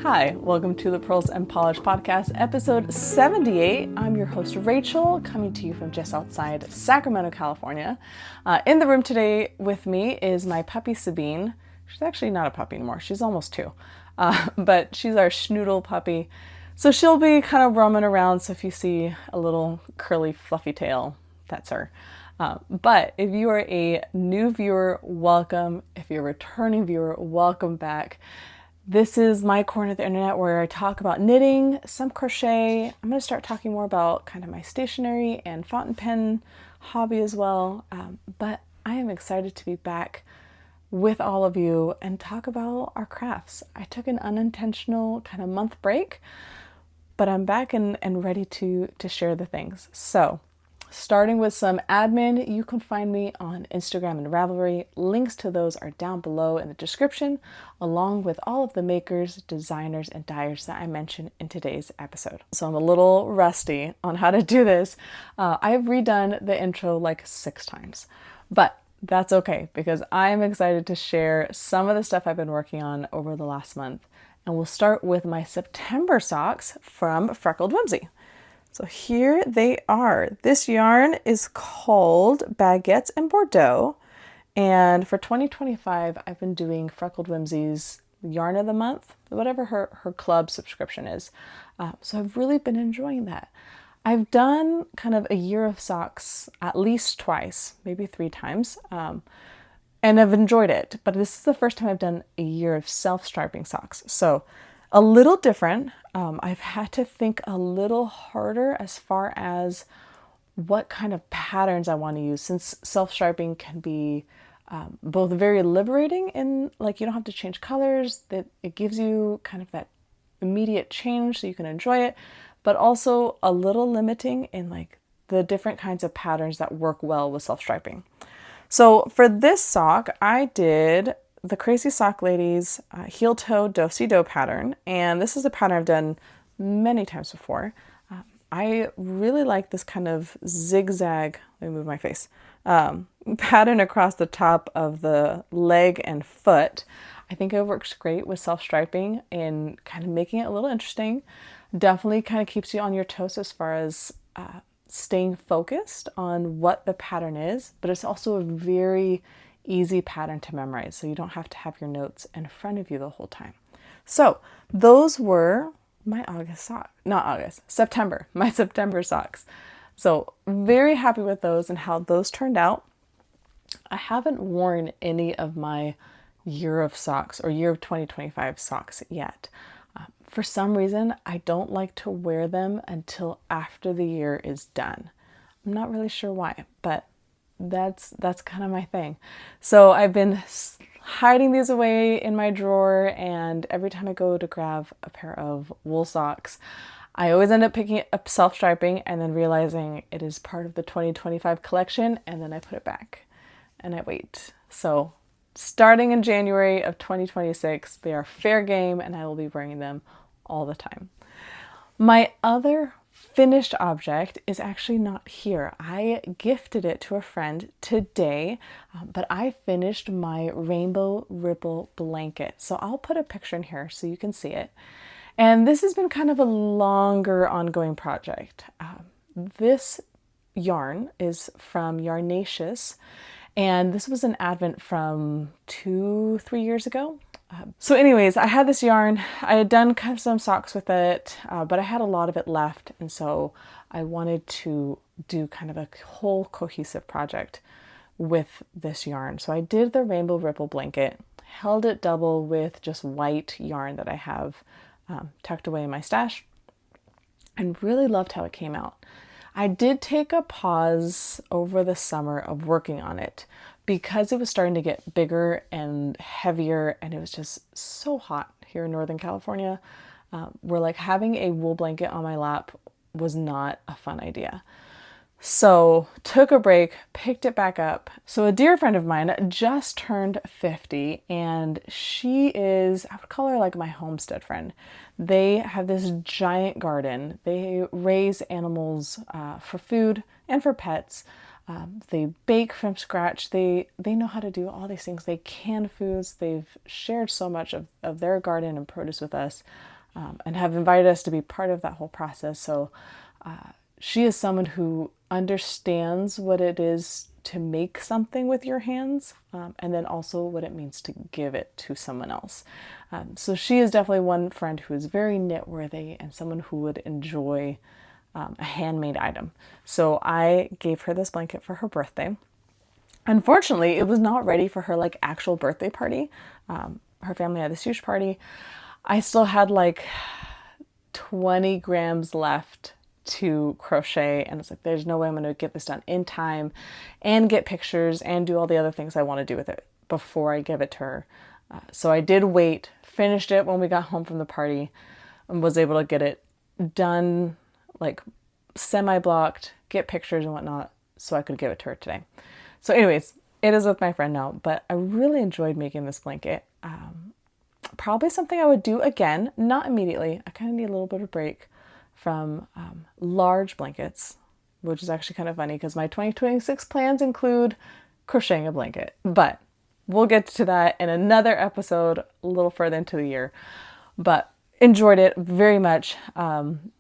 Hi, welcome to the Pearls and Polish Podcast, episode 78. I'm your host, Rachel, coming to you from just outside Sacramento, California. In the room today with me is my puppy, Sabine. She's actually not a puppy anymore. She's almost 2. But she's our schnoodle puppy. So she'll be kind of roaming around. So if you see a little curly, fluffy tail, that's her. But if you are a new viewer, welcome. If you're a returning viewer, welcome back. This is my corner of the internet where I talk about knitting, some crochet. I'm going to start talking more about kind of my stationery and fountain pen hobby as well. But I am excited to be back with all of you and talk about our crafts. I took an unintentional kind of month break, but I'm back and ready to share the things. So starting with some admin, you can find me on Instagram and Ravelry. Links to those are down below in the description, along with all of the makers, designers, and dyers that I mentioned in today's episode. So I'm a little rusty on how to do this. I've redone the intro like 6 times, but that's okay because I'm excited to share some of the stuff I've been working on over the last month. And we'll start with my September socks from Freckled Whimsy. So here they are. This yarn is called Baugettes and Bourdoux. And for 2025, I've been doing Freckled Whimsy's Yarn of the Month, whatever her club subscription is. So I've really been enjoying that. I've done kind of a year of socks at least twice, maybe 3 times. And I've enjoyed it. But this is the first time I've done a year of self-striping socks. So a little different. I've had to think a little harder as far as what kind of patterns I want to use, since self-striping can be both very liberating in like you don't have to change colors, that it gives you kind of that immediate change so you can enjoy it, but also a little limiting in like the different kinds of patterns that work well with self-striping. So for this sock, I did the Crazy Sock Ladies heel toe do-si-do pattern, and this is a pattern I've done many times before. I really like this kind of zigzag, let me move my face, pattern across the top of the leg and foot. I think it works great with self-striping and kind of making it a little interesting. Definitely kind of keeps you on your toes as far as staying focused on what the pattern is, but it's also a very easy pattern to memorize, so you don't have to have your notes in front of you the whole time. So those were my September socks. So very happy with those and how those turned out. I haven't worn any of my year of socks or year of 2025 socks yet. For some reason, I don't like to wear them until after the year is done. I'm not really sure why, but that's kind of my thing. So I've been hiding these away in my drawer, and every time I go to grab a pair of wool socks, I always end up picking up self-striping and then realizing it is part of the 2025 collection, and then I put it back and I wait. So starting in January of 2026, they are fair game and I will be wearing them all the time. My other finished object is actually not here. I gifted it to a friend today, but I finished my rainbow ripple blanket. So I'll put a picture in here so you can see it. And this has been kind of a longer ongoing project. This yarn is from Yarnaceous, and this was an advent from 2-3 years ago. So anyways, I had this yarn. I had done kind of some socks with it, but I had a lot of it left. And so I wanted to do kind of a whole cohesive project with this yarn. So I did the rainbow ripple blanket, held it double with just white yarn that I have tucked away in my stash, and really loved how it came out. I did take a pause over the summer of working on it because it was starting to get bigger and heavier, and it was just so hot here in Northern California, where like having a wool blanket on my lap was not a fun idea. So took a break, picked it back up. So a dear friend of mine just turned 50, and she is, I would call her like my homestead friend. They have this giant garden. They raise animals for food and for pets. They bake from scratch. They know how to do all these things. They can foods. They've shared so much of their garden and produce with us. and have invited us to be part of that whole process. So she is someone who understands what it is to make something with your hands, and then also what it means to give it to someone else. So she is definitely one friend who is very knit-worthy and someone who would enjoy a handmade item. So I gave her this blanket for her birthday. Unfortunately, it was not ready for her like actual birthday party. Her family had this huge party. I still had like 20 grams left to crochet, and it's like, there's no way I'm going to get this done in time and get pictures and do all the other things I want to do with it before I give it to her. So I did wait, finished it when we got home from the party, and was able to get it done, like semi-blocked, get pictures and whatnot, so I could give it to her today. So anyways, it is with my friend now, but I really enjoyed making this blanket. Probably something I would do again, not immediately. I kind of need a little bit of break from large blankets, which is actually kind of funny because my 2026 plans include crocheting a blanket, but we'll get to that in another episode a little further into the year. But enjoyed it very much.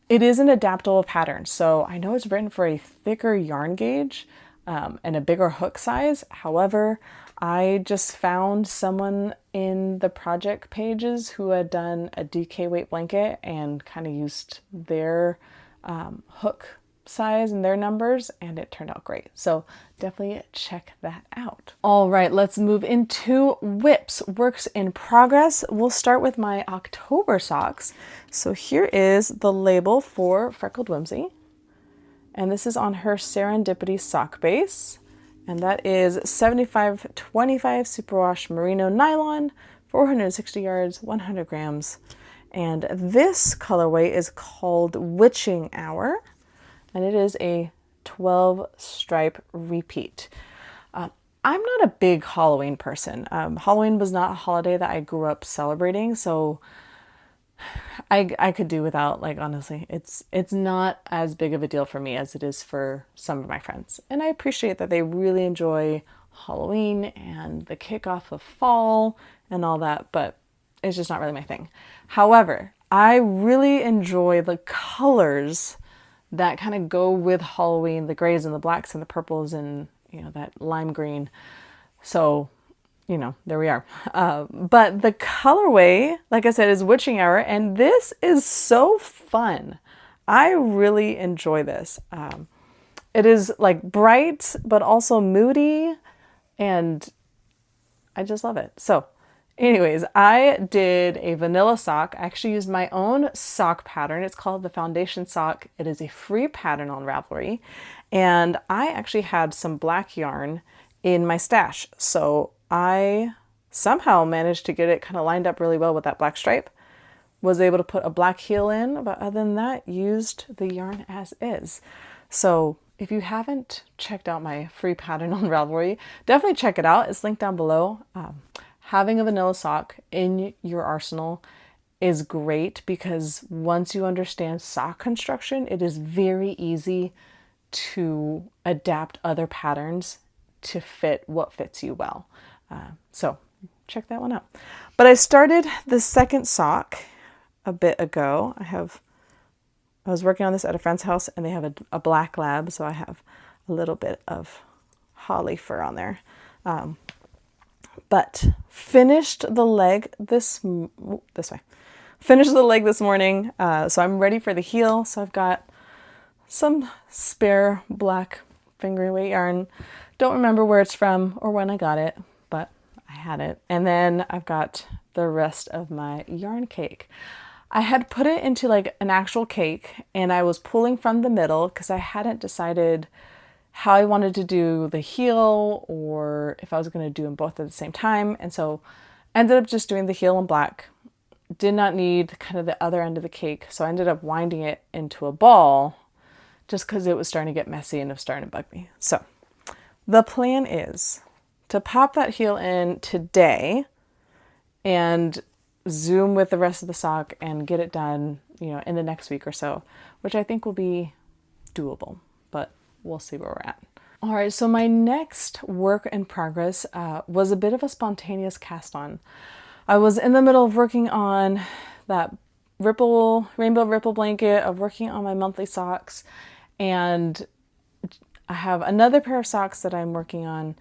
It is an adaptable pattern, so I know it's written for a thicker yarn gauge and a bigger hook size. However, I just found someone in the project pages who had done a DK weight blanket and kind of used their hook size and their numbers, and it turned out great. So definitely check that out. All right, let's move into WIPs, works in progress. We'll start with my October socks. So here is the label for Freckled Whimsy, and this is on her Serendipity sock base. And that is 75-25 superwash merino nylon, 460 yards, 100 grams. And this colorway is called Witching Hour, and it is a 12 stripe repeat. I'm not a big Halloween person. Halloween was not a holiday that I grew up celebrating, so I could do without, like, honestly, it's not as big of a deal for me as it is for some of my friends. And I appreciate that they really enjoy Halloween and the kickoff of fall and all that, but it's just not really my thing. However, I really enjoy the colors that kind of go with Halloween, the grays and the blacks and the purples and, you know, that lime green. So, you know, there we are. But the colorway, like I said, is Witching Hour, and this is so fun. I really enjoy this. It is like bright, but also moody, and I just love it. So anyways, I did a vanilla sock. I actually used my own sock pattern. It's called the Foundation Sock. It is a free pattern on Ravelry, and I actually had some black yarn in my stash. So I somehow managed to get it kind of lined up really well with that black stripe. Was able to put a black heel in, but other than that, used the yarn as is. So if you haven't checked out my free pattern on Ravelry, definitely check it out. It's linked down below. Having a vanilla sock in your arsenal is great because once you understand sock construction, it is very easy to adapt other patterns to fit what fits you well. So check that one out. But I started the second sock a bit ago. I was working on this at a friend's house, and they have a black lab, so I have a little bit of holly fur on there. But finished the leg this morning, so I'm ready for the heel. So I've got some spare black fingering weight yarn. Don't remember where it's from or when I got it, but I had it. And then I've got the rest of my yarn cake. I had put it into like an actual cake, and I was pulling from the middle because I hadn't decided how I wanted to do the heel or if I was going to do them both at the same time. And so I ended up just doing the heel in black. Did not need kind of the other end of the cake, so I ended up winding it into a ball just because it was starting to get messy and it was starting to bug me. So the plan is to pop that heel in today and zoom with the rest of the sock and get it done, you know, in the next week or so, which I think will be doable, but we'll see where we're at. All right, so my next work in progress was a bit of a spontaneous cast on. I was in the middle of working on that rainbow ripple blanket of working on my monthly socks, and I have another pair of socks that I'm working on,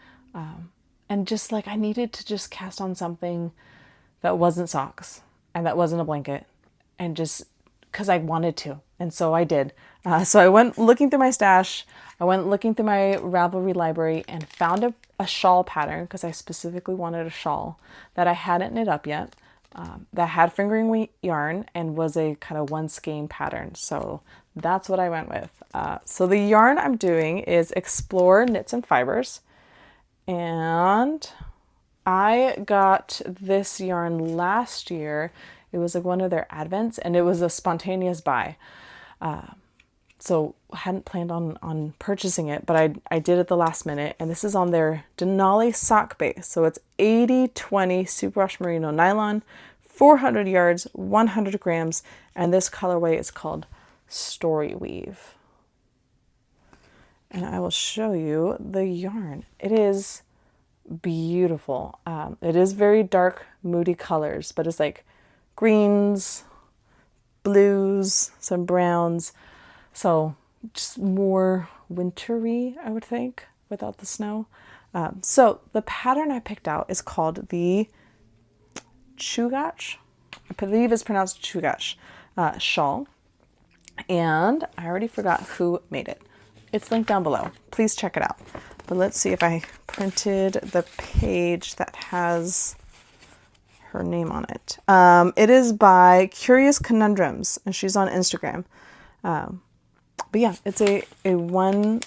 and just like I needed to just cast on something that wasn't socks and that wasn't a blanket, and just because I wanted to, and so I did. So I went looking through my stash, I went looking through my Ravelry library and found a shawl pattern, because I specifically wanted a shawl that I hadn't knit up yet, that had fingering yarn and was a kind of one skein pattern. So that's what I went with. So the yarn I'm doing is Explore Knits and Fibers, and I got this yarn last year. It was like one of their advents, and it was a spontaneous buy. So I hadn't planned on purchasing it, but I did at the last minute, and this is on their Denali sock base. So it's 80/20 superwash merino nylon, 400 yards, 100 grams, and this colorway is called Storyweave. And I will show you the yarn. It is beautiful. It is very dark, moody colors, but it's like greens, blues, some browns. So just more wintry, I would think, without the snow. So the pattern I picked out is called the Chugach, I believe it's pronounced Chugach Shawl. And I already forgot who made it. It's linked down below. Please check it out. But let's see if I printed the page that has her name on it. It is by Curious Conundrums, and she's on Instagram. But yeah, it's a one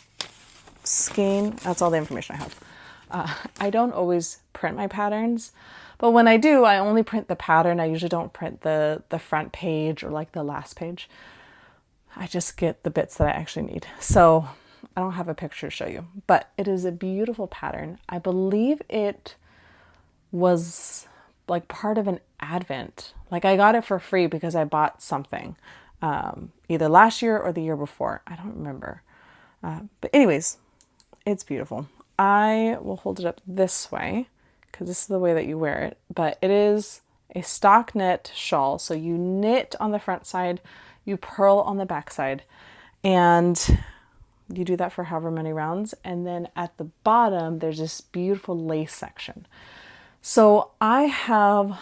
skein. That's all the information I have. I don't always print my patterns, but when I do, I only print the pattern. I usually don't print the front page or like the last page. I just get the bits that I actually need. So I don't have a picture to show you, but it is a beautiful pattern. I believe it was like part of an advent. Like I got it for free because I bought something, either last year or the year before. I don't remember. But anyways, it's beautiful. I will hold it up this way because this is the way that you wear it, but it is a stock knit shawl. So you knit on the front side, you purl on the back side, and you do that for however many rounds. And then at the bottom, there's this beautiful lace section. So I have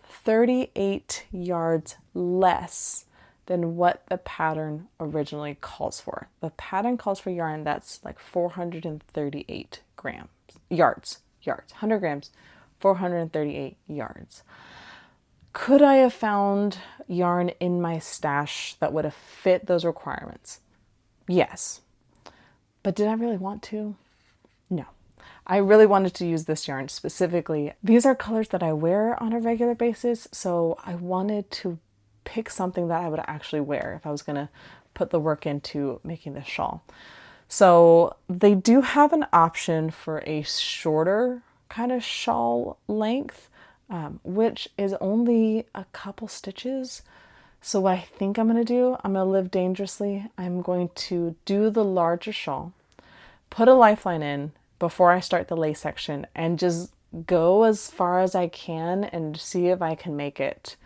38 yards less than what the pattern originally calls for. The pattern calls for yarn that's like 438 yards, 100 grams, 438 yards. Could I have found yarn in my stash that would have fit those requirements? Yes. But did I really want to? No. I really wanted to use this yarn specifically. These are colors that I wear on a regular basis, so I wanted to pick something that I would actually wear if I was going to put the work into making this shawl. So they do have an option for a shorter kind of shawl length, which is only a couple stitches. So what I think I'm going to do, I'm going to live dangerously. I'm going to do the larger shawl, put a lifeline in before I start the lace section, and just go as far as I can and see if I can make it.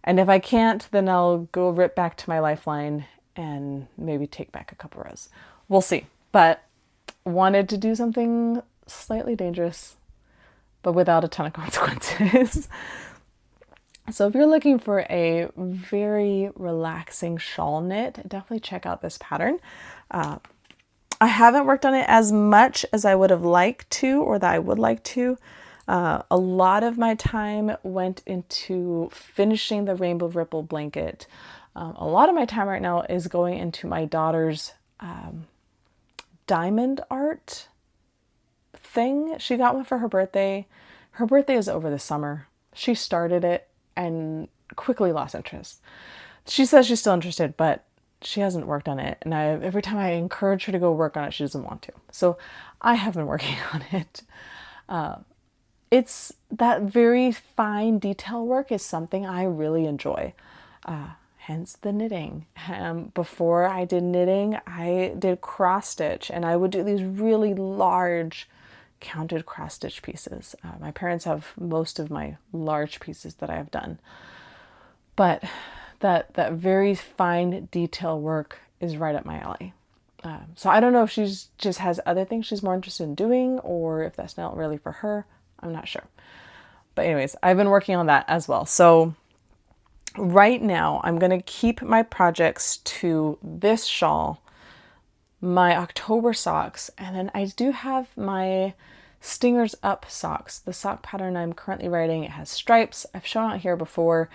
And if I can't, then I'll go rip back to my lifeline and maybe take back a couple rows. We'll see. But wanted to do something slightly dangerous, but without a ton of consequences. So if you're looking for a very relaxing shawl knit, definitely check out this pattern. I haven't worked on it as much as I would have liked to, or that I would like to. A lot of my time went into finishing the rainbow ripple blanket. A lot of my time right now is going into my daughter's diamond art thing. She got one for her birthday. Her birthday is over this summer. She started it and quickly lost interest. She says she's still interested, but she hasn't worked on it. And every time I encourage her to go work on it, she doesn't want to. So I have been working on it. It's that very fine detail work is something I really enjoy. Hence the knitting. Before I did knitting, I did cross stitch, and I would do these really large counted cross stitch pieces. My parents have most of my large pieces that I have done. But that very fine detail work is right up my alley. So I don't know if she's just has other things she's more interested in doing, or if that's not really for her. I'm not sure. But anyways, I've been working on that as well. So right now I'm going to keep my projects to this shawl, my October socks, and then I do have my Stingers Up socks. The sock pattern I'm currently writing, it has stripes. I've shown it here before.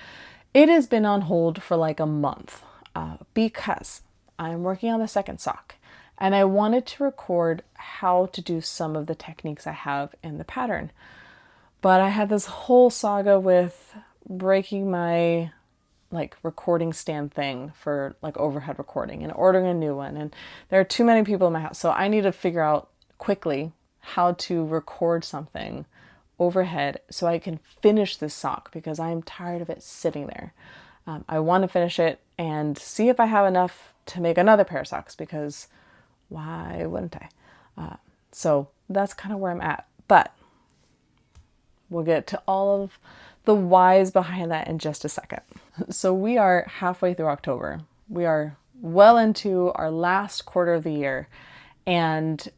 It has been on hold for like a month because I'm working on the second sock, and I wanted to record how to do some of the techniques I have in the pattern. But I had this whole saga with breaking my like recording stand thing for like overhead recording and ordering a new one. And there are too many people in my house. So I need to figure out quickly how to record something overhead so I can finish this sock, because I'm tired of it sitting there. I want to finish it and see if I have enough to make another pair of socks, because why wouldn't I? So that's kind of where I'm at, but we'll get to all of the whys behind that in just a second. So we are halfway through October. We are well into our last quarter of the year, and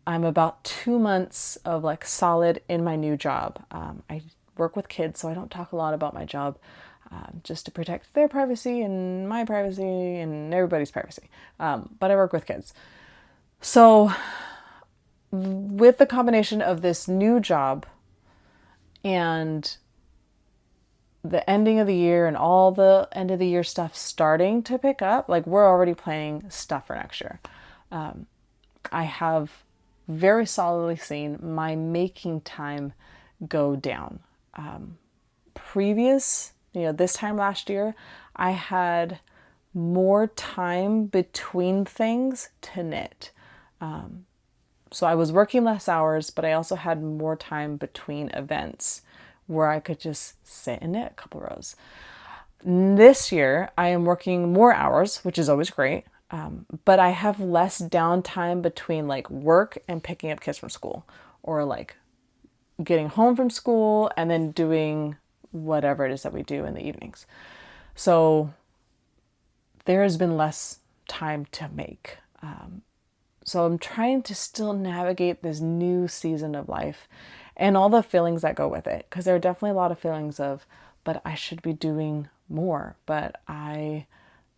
I'm about 2 months of like solid in my new job. I work with kids, so I don't talk a lot about my job, just to protect their privacy and my privacy and everybody's privacy. But I work with kids. So with the combination of this new job and the ending of the year and all the end of the year stuff starting to pick up, like we're already planning stuff for next year. I have very solidly seen my making time go down. This time last year, I had more time between things to knit. So I was working less hours, but I also had more time between events where I could just sit and knit a couple rows. This year, I am working more hours, which is always great. But I have less downtime between like work and picking up kids from school, or like getting home from school and then doing whatever it is that we do in the evenings. So there has been less time to make. So I'm trying to still navigate this new season of life and all the feelings that go with it. Because there are definitely a lot of feelings of, but I should be doing more, but I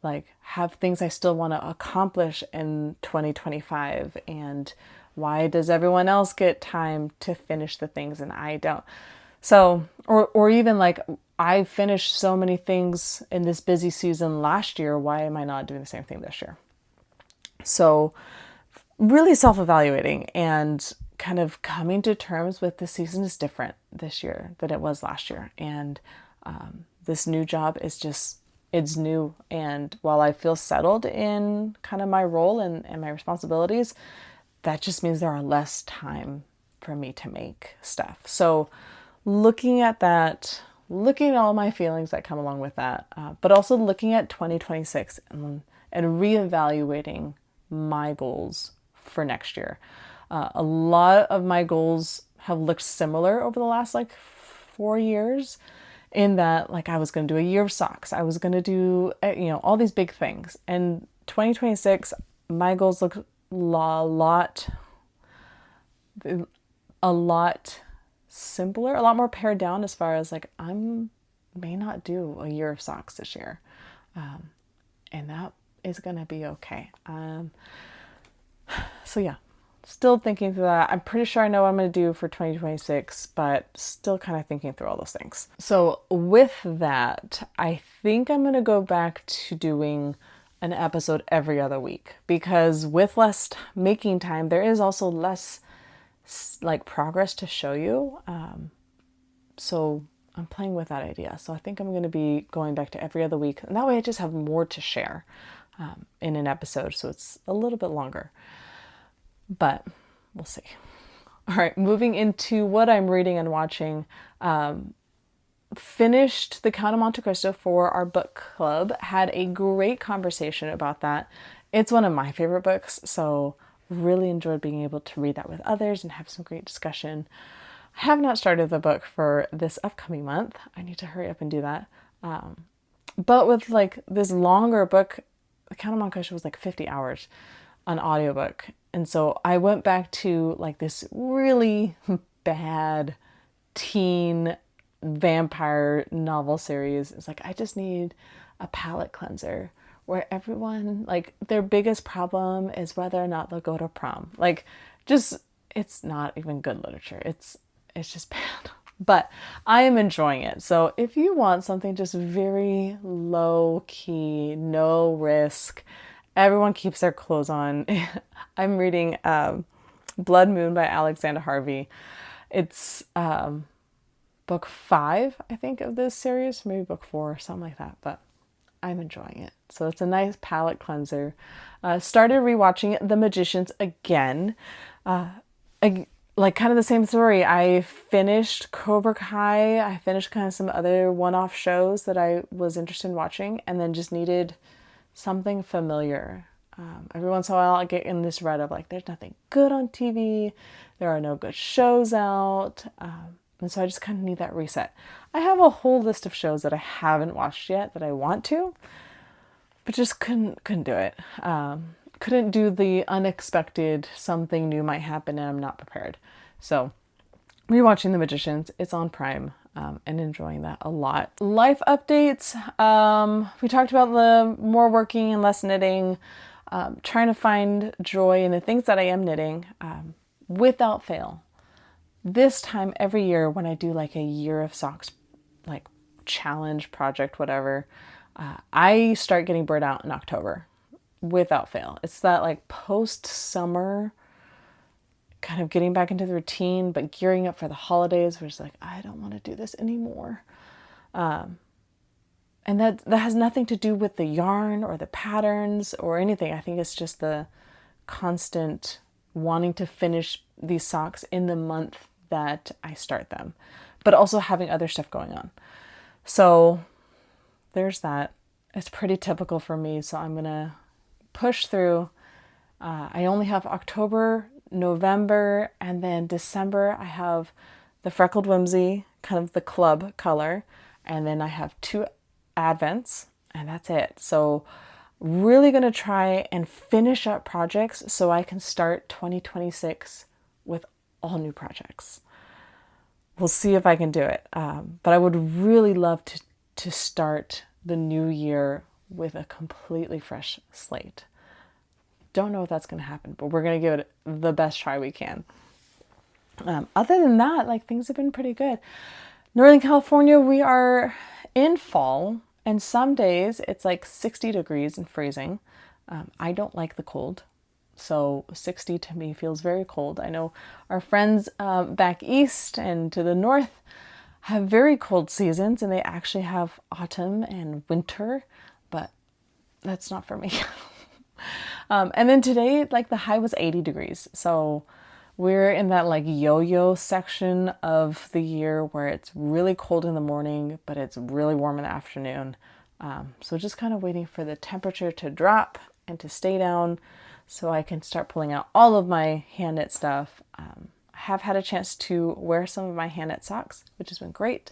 like have things I still want to accomplish in 2025, and why does everyone else get time to finish the things and I don't? So, or even like I finished so many things in this busy season last year, why am I not doing the same thing this year? So really self-evaluating and kind of coming to terms with the season is different this year than it was last year. And this new job is just, it's new. And while I feel settled in kind of my role and my responsibilities, that just means there are less time for me to make stuff. So looking at that, looking at all my feelings that come along with that, but also looking at 2026 and reevaluating my goals for next year. A lot of my goals have looked similar over the last like 4 years, in that like I was going to do a year of socks. I was going to do, all these big things. And 2026, my goals look a lot simpler, a lot more pared down, as far as like may not do a year of socks this year. And that is going to be okay. So yeah, still thinking through that. I'm pretty sure I know what I'm going to do for 2026, but still kind of thinking through all those things. So with that, I think I'm going to go back to doing an episode every other week, because with less making time, there is also less like progress to show you. So I'm playing with that idea. So I think I'm going to be going back to every other week, and that way I just have more to share in an episode. So it's a little bit longer, but we'll see. All right, moving into what I'm reading and watching. Finished The Count of Monte Cristo for our book club. Had a great conversation about that. It's one of my favorite books, so really enjoyed being able to read that with others and have some great discussion. I have not started the book for this upcoming month. I need to hurry up and do that. But with like this longer book, the Count of Monte Cristo was like 50 hours on audiobook. And so I went back to like this really bad teen vampire novel series. It's like, I just need a palate cleanser where everyone, like, their biggest problem is whether or not they'll go to prom. Like, just, it's not even good literature. It's just bad. But I am enjoying it. So if you want something just very low key, no risk, everyone keeps their clothes on. I'm reading Blood Moon by Alyxandra Harvey. It's book 5, I think, of this series, maybe book 4 or something like that, but I'm enjoying it. So it's a nice palate cleanser. Started rewatching The Magicians again. Like kind of the same story. I finished Cobra Kai. I finished kind of some other one-off shows that I was interested in watching, and then just needed something familiar. Every once in a while I get in this rut of like, there's nothing good on TV. There are no good shows out. And so I just kind of need that reset. I have a whole list of shows that I haven't watched yet that I want to, but just couldn't do it. Couldn't do the unexpected, something new might happen and I'm not prepared. So rewatching The Magicians, it's on Prime, and enjoying that a lot. Life updates. We talked about the more working and less knitting, trying to find joy in the things that I am knitting, without fail. This time every year when I do like a year of socks, like challenge project, whatever, I start getting burnt out in October without fail. It's that like post-summer kind of getting back into the routine, but gearing up for the holidays, where it's like, I don't want to do this anymore. And that has nothing to do with the yarn or the patterns or anything. I think it's just the constant wanting to finish these socks in the month that I start them, but also having other stuff going on. So there's that. It's pretty typical for me. So I'm going to push through. I only have October, November, and then December I have the Freckled Whimsy, kind of the club color, and then I have 2 Advents, and that's it. So really going to try and finish up projects so I can start 2026 with all new projects. We'll see if I can do it. But I would really love to start the new year with a completely fresh slate. Don't know if that's going to happen, but we're going to give it the best try we can. Other than that, like, things have been pretty good. Northern California, we are in fall, and some days it's like 60 degrees and freezing. I don't like the cold, so 60 to me feels very cold. I know our friends back east and to the north have very cold seasons, and they actually have autumn and winter, but that's not for me. And then today, like, the high was 80 degrees. So we're in that like yo-yo section of the year where it's really cold in the morning, but it's really warm in the afternoon. So just kind of waiting for the temperature to drop and to stay down so I can start pulling out all of my hand knit stuff. I have had a chance to wear some of my hand knit socks, which has been great.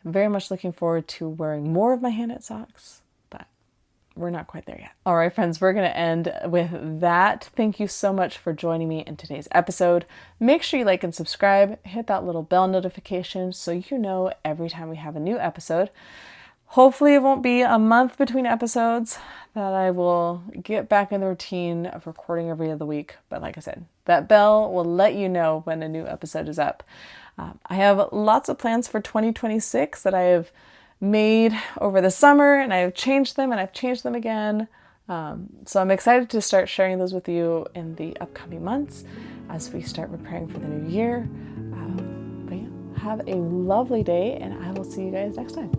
I'm very much looking forward to wearing more of my hand knit socks, but we're not quite there yet. All right, friends, we're going to end with that. Thank you so much for joining me in today's episode. Make sure you like and subscribe, hit that little bell notification so you know every time we have a new episode. Hopefully it won't be a month between episodes, that I will get back in the routine of recording every other week. But like I said, that bell will let you know when a new episode is up. I have lots of plans for 2026 that I have made over the summer, and I have changed them and I've changed them again. So I'm excited to start sharing those with you in the upcoming months as we start preparing for the new year. But yeah, have a lovely day, and I will see you guys next time.